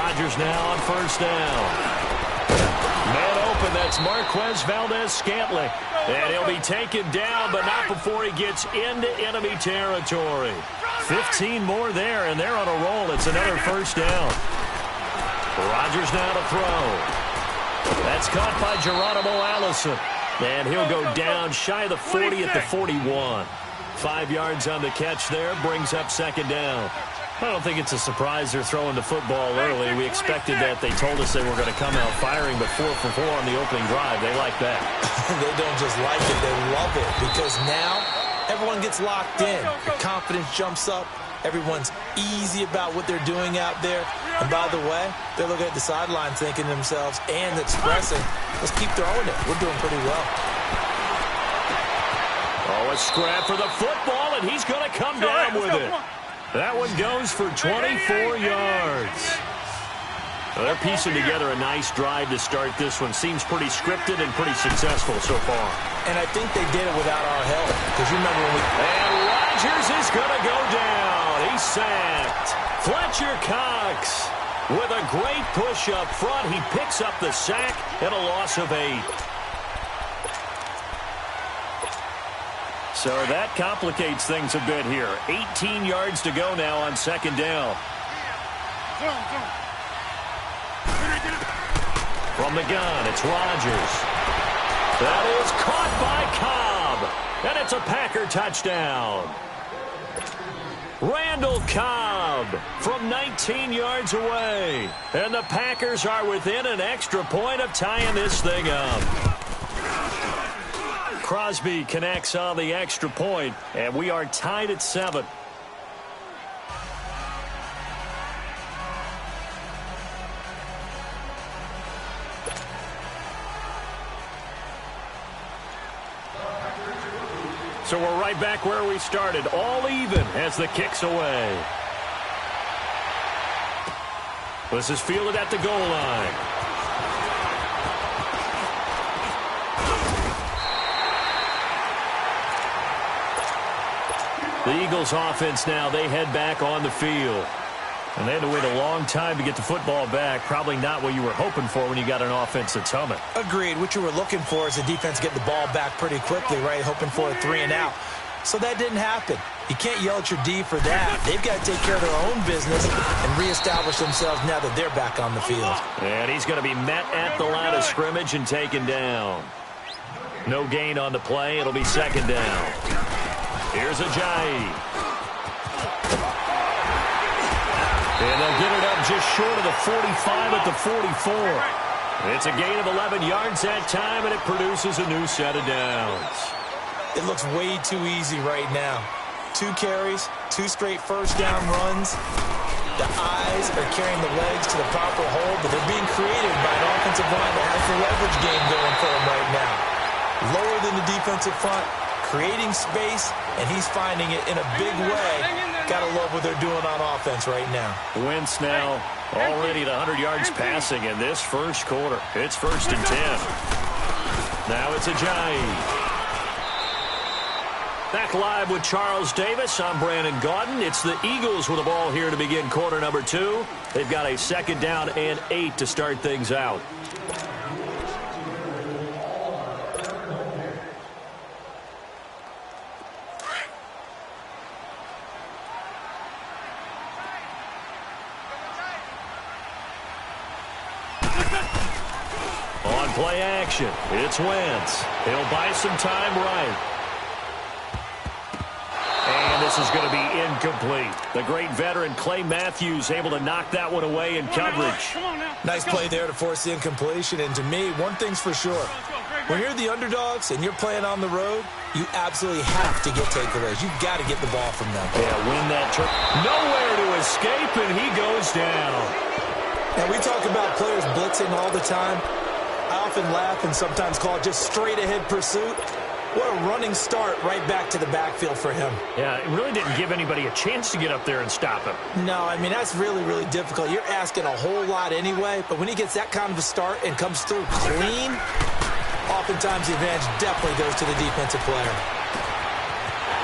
Rodgers now on first down. Man open, that's Marquez Valdez-Scantling. And he'll be taken down, but not before he gets into enemy territory. 15 more there, and they're on a roll. It's another first down. Rodgers now to throw. That's caught by Geronimo Allison. And he'll go down shy of the 40 at the 41. 5 yards on the catch there, brings up second down. I don't think it's a surprise they're throwing the football early. We expected that. They told us they were going to come out firing, but 4 for 4 on the opening drive. They like that. They don't just like it, they love it, because now everyone gets locked in. The confidence jumps up. Everyone's easy about what they're doing out there. And by the way, they're looking at the sideline thinking to themselves and expressing, let's keep throwing it. We're doing pretty well. Oh, a scrap for the football, and he's going to come down with it. That one goes for 24 yards. Well, they're piecing together a nice drive to start this one. Seems pretty scripted and pretty successful so far. And I think they did it without our help. Because you remember when we... And Rodgers is going to go down. He's sacked. Fletcher Cox with a great push up front. He picks up the sack and a loss of 8. So that complicates things a bit here. 18 yards to go now on second down. From the gun, it's Rodgers. That is caught by Cobb. And it's a Packer touchdown. Randall Cobb from 19 yards away. And the Packers are within an extra point of tying this thing up. Crosby connects on the extra point, and we are tied at 7. So we're right back where we started, all even as the kick's away. This is fielded at the goal line. The Eagles offense now, they head back on the field. And they had to wait a long time to get the football back. Probably not what you were hoping for when you got an offense that's humming. Agreed. What you were looking for is the defense get the ball back pretty quickly, right? Hoping for a 3 and out. So that didn't happen. You can't yell at your D for that. They've got to take care of their own business and reestablish themselves now that they're back on the field. And he's going to be met at the line of scrimmage and taken down. No gain on the play. It'll be second down. Here's Ajayi. And they'll get it up just short of the 45 at the 44. It's a gain of 11 yards that time, and it produces a new set of downs. It looks way too easy right now. 2 carries, 2 straight first down runs. The eyes are carrying the legs to the proper hole, but they're being created by an offensive line that has the leverage game going for them right now. Lower than the defensive front, creating space, and he's finding it in a big way. Gotta love what they're doing on offense right now. Wentz now already at 100 yards passing in this first quarter. It's 1st and 10. Now it's Ajayi. Back live with Charles Davis. I'm Brandon Gaudin. It's the Eagles with the ball here to begin quarter number 2. They've got a second down and 8 to start things out. On play action, it's Wentz. He'll buy some time right. And this is going to be incomplete. The great veteran Clay Matthews able to knock that one away in coverage. Nice play there to force the incompletion. And to me, one thing's for sure. When you're the underdogs and you're playing on the road, you absolutely have to get takeaways. You've got to get the ball from them. Yeah, win that turn. Nowhere to escape, and he goes down. And we talk about players blitzing all the time. I often laugh and sometimes call it just straight-ahead pursuit. What a running start right back to the backfield for him. Yeah, it really didn't give anybody a chance to get up there and stop him. No, I mean, that's really, really difficult. You're asking a whole lot anyway, but when he gets that kind of a start and comes through clean, oftentimes the advantage definitely goes to the defensive player.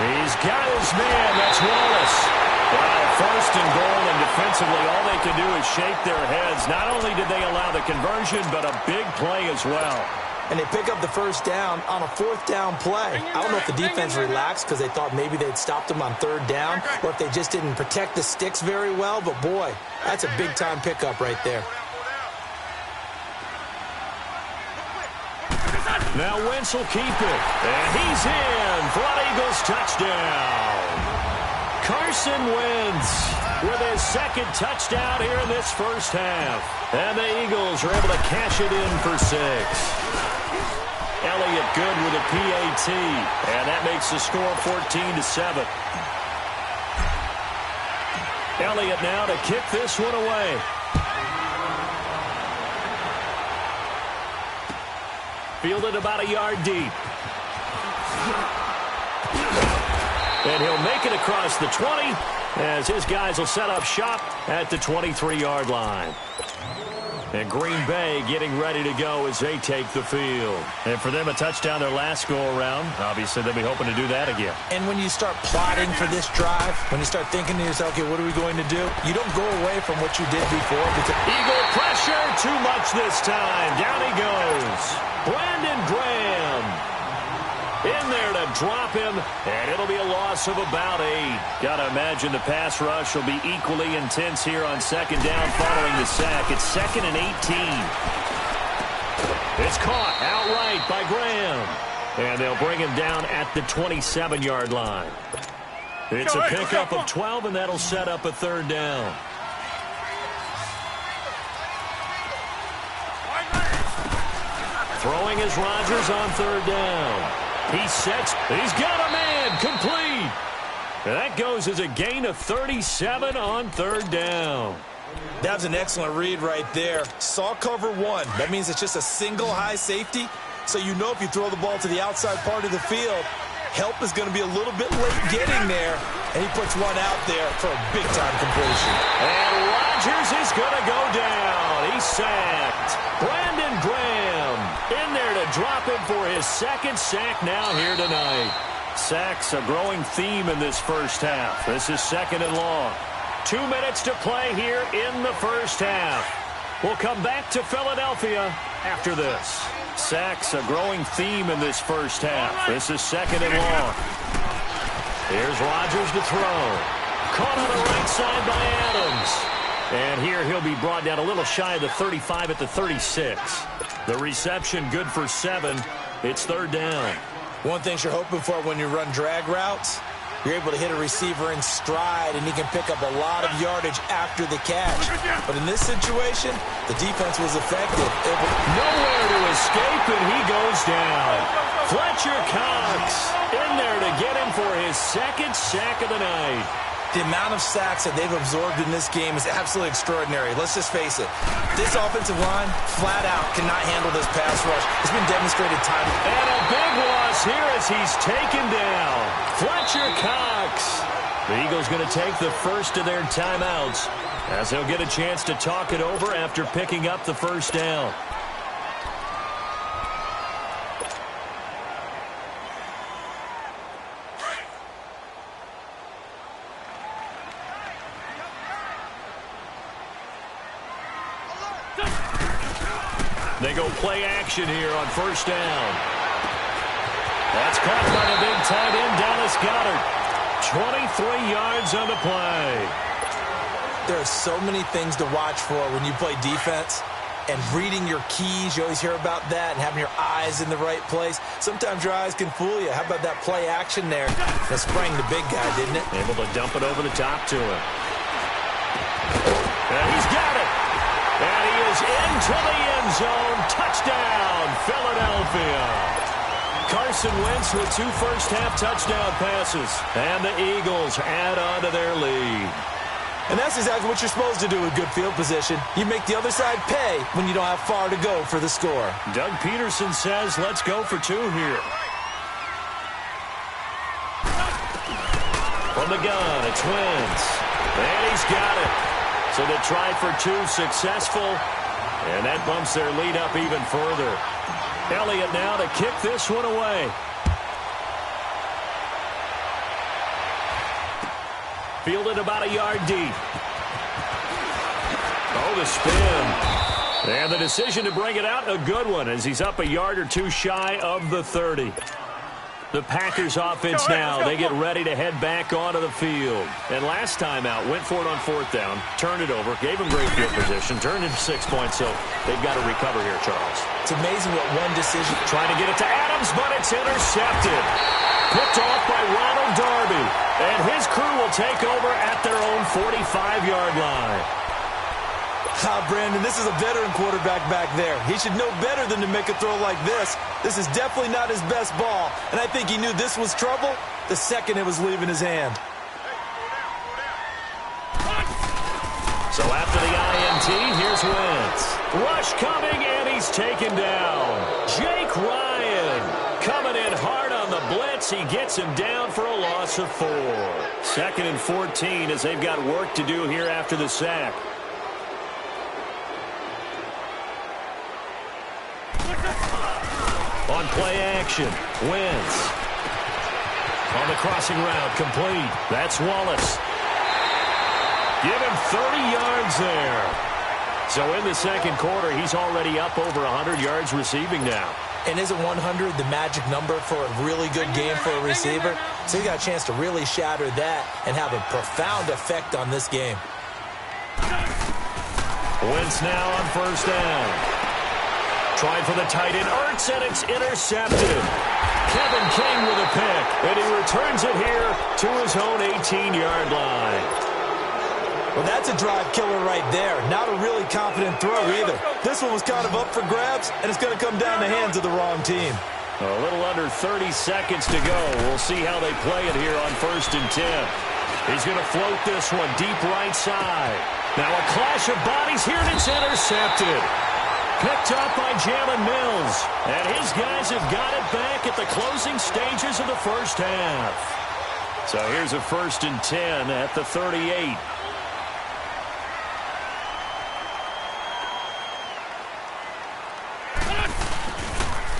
He's got his man. That's Wallace. Wow, 1st and goal, and defensively, all they to do is shake their heads. Not only did they allow the conversion, but a big play as well. And they pick up the first down on a fourth down play. I don't know if the defense relaxed because they thought maybe they'd stopped them on third down or if they just didn't protect the sticks very well. But, boy, that's a big-time pickup right there. Now Wentz will keep it. And he's in for an Eagles touchdown. Carson Wentz with his second touchdown here in this first half. And the Eagles are able to cash it in for 6. Elliott good with a PAT. And that makes the score 14-7. Elliott now to kick this one away. Fielded about a yard deep. And he'll make it across the 20 as his guys will set up shop at the 23-yard line. And Green Bay getting ready to go as they take the field. And for them, a touchdown their last go-around. Obviously, they'll be hoping to do that again. And when you start plotting for this drive, when you start thinking to yourself, okay, what are we going to do? You don't go away from what you did before. Because Eagle pressure, too much this time. Down he goes. Brandon Graham in there to drop him, and it'll be a loss of about 8. Got to imagine the pass rush will be equally intense here on second down following the sack. It's 2nd and 18. It's caught outright by Graham, and they'll bring him down at the 27-yard line. It's a pickup of 12, and that'll set up a third down. Throwing is Rodgers on third down. He sets. He's got a man. Complete. And that goes as a gain of 37 on third down. That was an excellent read right there. Saw cover 1. That means it's just a single high safety. So you know if you throw the ball to the outside part of the field, help is going to be a little bit late getting there. And he puts one out there for a big-time completion. And Rodgers is going to go down. He's sacked. Brandon Graham in there to drop him for his second sack now here tonight. Sacks a growing theme in this first half. This is 2nd and long. 2 minutes to play here in the first half. We'll come back to Philadelphia after this. Sacks a growing theme in this first half. This is 2nd and long. Here's Rodgers to throw. Caught on the right side by Adams. And here he'll be brought down a little shy of the 35 at the 36. The reception good for 7. It's third down. One thing you're hoping for when you run drag routes, you're able to hit a receiver in stride, and he can pick up a lot of yardage after the catch. But in this situation, the defense was effective. Nowhere to escape, and he goes down. Fletcher Cox in there to get him for his second sack of the night. The amount of sacks that they've absorbed in this game is absolutely extraordinary. Let's just face it. This offensive line, flat out, cannot handle this pass rush. It's been demonstrated time. And a big loss here as he's taken down. Fletcher Cox. The Eagles going to take the first of their timeouts as they'll get a chance to talk it over after picking up the first down. They go play action here on first down. That's caught by the big tight end, Dallas Goedert. 23 yards on the play. There are so many things to watch for when you play defense. And reading your keys, you always hear about that, and having your eyes in the right place. Sometimes your eyes can fool you. How about that play action there? That sprang the big guy, didn't it? Able to dump it over the top to him. And he's got it. And he is into the end zone. Touchdown, Philadelphia. Carson Wentz with 2 first-half touchdown passes. And the Eagles add on to their lead. And that's exactly what you're supposed to do with good field position. You make the other side pay when you don't have far to go for the score. Doug Peterson says, let's go for 2 here. From the gun, it's Wentz. And he's got it. So the try for 2 successful. And that bumps their lead up even further. Elliott now to kick this one away. Fielded about a yard deep. Oh, the spin. And the decision to bring it out, a good one, as he's up a yard or two shy of the 30. The Packers offense now, they get ready to head back onto the field. And last time out, went for it on fourth down, turned it over, gave him great field position, turned into 6 points, so they've got to recover here, Charles. It's amazing what one decision. Trying to get it to Adams, but it's intercepted. Picked off by Ronald Darby. And his crew will take over at their own 45-yard line. Brandon, this is a veteran quarterback back there. He should know better than to make a throw like this. This is definitely not his best ball, and I think he knew this was trouble the second it was leaving his hand. So after the INT, here's Wentz. Rush coming, and he's taken down. Jake Ryan coming in hard on the blitz. He gets him down for a loss of 4. 2nd and 14 as they've got work to do here after the sack. On play action, Wentz. On the crossing route, complete. That's Wallace. Give him 30 yards there. So in the second quarter, he's already up over 100 yards receiving now. And isn't 100 the magic number for a really good game for a receiver? So he got a chance to really shatter that and have a profound effect on this game. Wentz now on first down. Trying for the tight end, Ertz, and it's intercepted. Kevin King with a pick, and he returns it here to his own 18-yard line. Well, that's a drive killer right there. Not a really confident throw either. This one was kind of up for grabs, and it's going to come down the hands of the wrong team. A little under 30 seconds to go. We'll see how they play it here on 1st and 10. He's going to float this one deep right side. Now a clash of bodies here, and it's intercepted. Picked up by Jalen Mills. And his guys have got it back at the closing stages of the first half. So here's a 1st and 10 at the 38.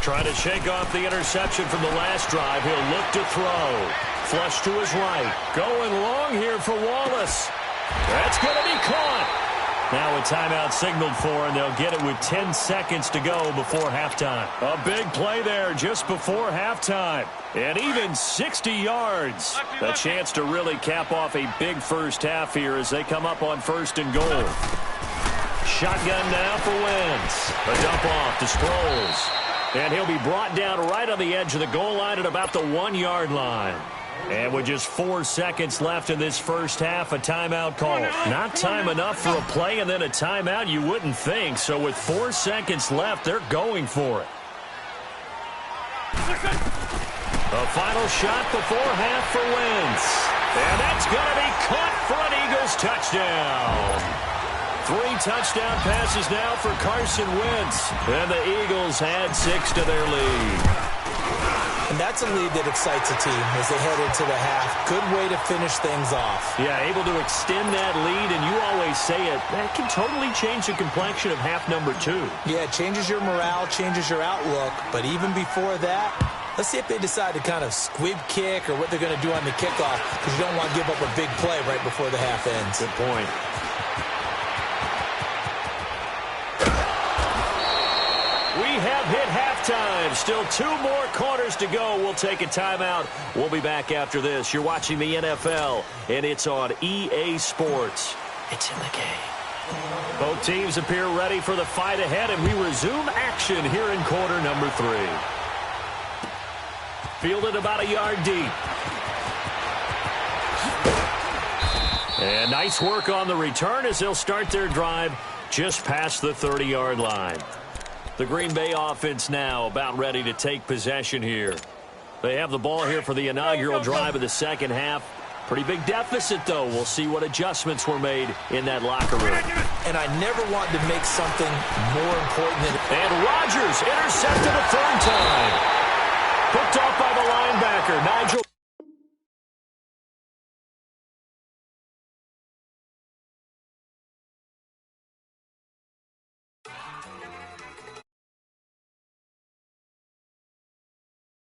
Trying to shake off the interception from the last drive. He'll look to throw. Flush to his right. Going long here for Wallace. That's going to be caught. Now a timeout signaled for, and they'll get it with 10 seconds to go before halftime. A big play there just before halftime. And even 60 yards. A chance to really cap off a big first half here as they come up on 1st and goal. Shotgun now for Wentz. A dump off to Sproles. And he'll be brought down right on the edge of the goal line at about the 1-yard line. And with just 4 seconds left in this first half, a timeout call. Not time enough for a play and then a timeout, you wouldn't think. So with 4 seconds left, they're going for it. A final shot before half for Wentz. And that's going to be caught for an Eagles touchdown. 3 touchdown passes now for Carson Wentz. And the Eagles add 6 to their lead. And that's a lead that excites a team as they head into the half. Good way to finish things off. Yeah, able to extend that lead, and you always say it, that can totally change the complexion of half number 2. Yeah, it changes your morale, changes your outlook. But even before that, let's see if they decide to kind of squib kick or what they're going to do on the kickoff, because you don't want to give up a big play right before the half ends. Good point. We have hit halftime. Still 2 more quarters to go. We'll take a timeout. We'll be back after this. You're watching the NFL, and it's on EA Sports. It's in the game. Both teams appear ready for the fight ahead, and we resume action here in quarter number 3. Fielded about a yard deep. And nice work on the return as they'll start their drive just past the 30-yard line. The Green Bay offense now about ready to take possession here. They have the ball here for the inaugural drive of the second half. Pretty big deficit, though. We'll see what adjustments were made in that locker room. And I never want to make something more important than... And Rodgers intercepted a 3rd time. Picked off by the linebacker, Nigel.